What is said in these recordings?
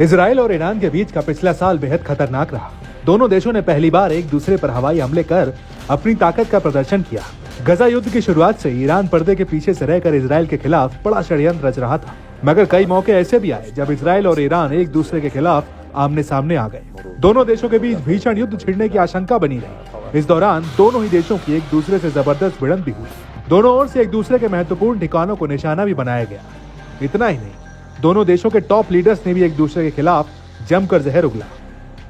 Israel और Iran के बीच का पिछला साल बेहद खतरनाक रहा। दोनों देशों ने पहली बार एक दूसरे पर हवाई हमले कर अपनी ताकत का प्रदर्शन किया। गजा युद्ध की शुरुआत से ईरान पर्दे के पीछे से रहकर इजराइल के खिलाफ बड़ा षड्यंत्र रच रहा था, मगर कई मौके ऐसे भी आए जब इजराइल और ईरान एक दूसरे के खिलाफ आमने सामने आ गए। दोनों देशों के बीच भीषण युद्ध छिड़ने की आशंका बनी रही। इस दौरान दोनों ही देशों की एक दूसरे से जबरदस्त भिड़ंत भी हुई। दोनों ओर से एक दूसरे के महत्वपूर्ण ठिकानों को निशाना भी बनाया गया। इतना ही नहीं, दोनों देशों के टॉप लीडर्स ने भी एक दूसरे के खिलाफ जमकर जहर उगला।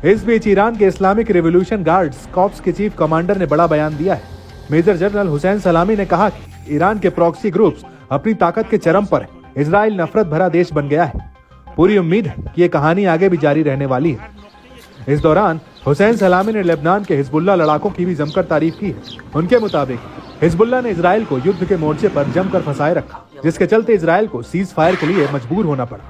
इस बीच ईरान के इस्लामिक रिवॉल्यूशन गार्ड्स कॉर्प्स के चीफ कमांडर ने बड़ा बयान दिया है। मेजर जनरल हुसैन सलामी ने कहा कि ईरान के प्रॉक्सी ग्रुप्स अपनी ताकत के चरम पर है। इजराइल नफरत भरा देश बन गया है। पूरी उम्मीद है कि ये कहानी आगे भी जारी रहने वाली है। इस दौरान हुसैन सलामी ने लेबनान के हिजबुल्ला लड़ाकों की भी जमकर तारीफ की है। उनके मुताबिक हिजबुल्ला ने इजराइल को युद्ध के मोर्चे पर जमकर फंसाए रखा, जिसके चलते इजराइल को सीज फायर के लिए मजबूर होना पड़ा।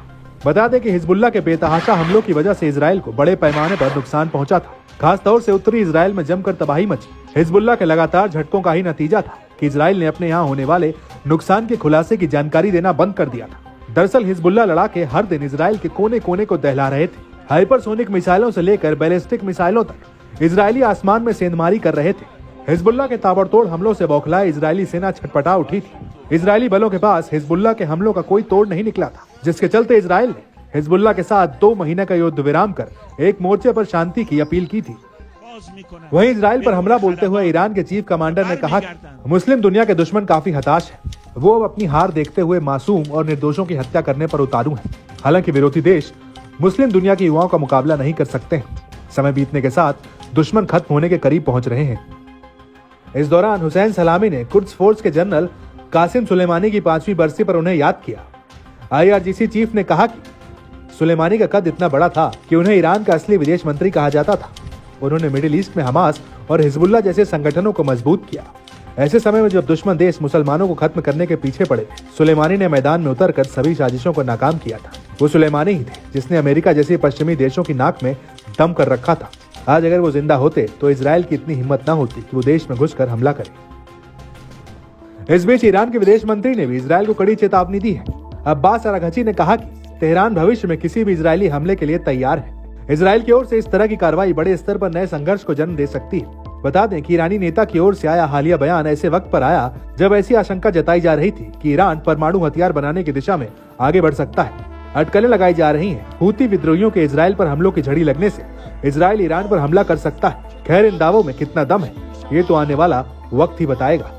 बता दें कि हिजबुल्ला के बेतहाशा हमलों की वजह से इजराइल को बड़े पैमाने पर नुकसान पहुंचा था। खास तौर से उत्तरी इजराइल में जमकर तबाही मची। हिजबुल्ला के लगातार झटकों का ही नतीजा था कि इजराइल ने अपने यहाँ होने वाले नुकसान के खुलासे की जानकारी देना बंद कर दिया था। दरअसल हिजबुल्ला लड़ाके हर दिन इजराइल के कोने कोने को दहला रहे थे। हाइपरसोनिक मिसाइलों से लेकर बैलिस्टिक मिसाइलों तक इजरायली आसमान में सेंधमारी कर रहे थे। हिजबुल्ला के ताबड़तोड़ हमलों से बौखलाए इजरायली सेना छटपटा उठी थी। इजरायली बलों के पास हिजबुल्ला के हमलों का कोई तोड़ नहीं निकला था, जिसके चलते इजराइल ने हिजबुल्ला के साथ 2 महीने का युद्ध विराम कर एक मोर्चे पर शांति की अपील की थी। वहीं इजराइल पर हमला बोलते हुए ईरान के चीफ कमांडर ने कहा कि मुस्लिम दुनिया के दुश्मन काफी हताश है। वो अब अपनी हार देखते हुए मासूम और निर्दोषों की हत्या करने पर उतारू हैं। हालांकि विरोधी देश मुस्लिम दुनिया के युवाओं का मुकाबला नहीं कर सकते हैं। समय बीतने के साथ दुश्मन खत्म होने के करीब पहुंच रहे हैं। इस दौरान हुसैन सलामी ने कुड्स फोर्स के जनरल कासिम सुलेमानी की 5वीं बरसी पर उन्हें याद किया। IRGC चीफ ने कहा कि सुलेमानी का कद इतना बड़ा था कि उन्हें ईरान का असली विदेश मंत्री कहा जाता था। उन्होंने मिडिल ईस्ट में हमास और हिजबुल्ला जैसे संगठनों को मजबूत किया। ऐसे समय में जब दुश्मन देश मुसलमानों को खत्म करने के पीछे पड़े, सुलेमानी ने मैदान में उतरकर सभी साजिशों को नाकाम किया था। वो सुलेमानी ही थे जिसने अमेरिका जैसे पश्चिमी देशों की नाक में दम कर रखा था। आज अगर वो जिंदा होते तो इजराइल की इतनी हिम्मत न होती कि वो देश में घुसकर हमला करे। इस बीच ईरान के विदेश मंत्री ने भी इजराइल को कड़ी चेतावनी दी है। अब्बास अराघची ने कहा कि तेहरान भविष्य में किसी भी इजरायली हमले के लिए तैयार है। इजराइल की ओर से इस तरह की कार्रवाई बड़े स्तर पर नए संघर्ष को जन्म दे सकती है। बता दें कि ईरानी नेता की ओर से आया हालिया बयान ऐसे वक्त पर आया जब ऐसी आशंका जताई जा रही थी कि ईरान परमाणु हथियार बनाने की दिशा में आगे बढ़ सकता है। अटकलें लगाई जा रही हैं। हूती विद्रोहियों के इजराइल पर हमलों की झड़ी लगने से इजराइल ईरान पर हमला कर सकता है। खैर, इन दावों में कितना दम है, ये तो आने वाला वक्त ही बताएगा।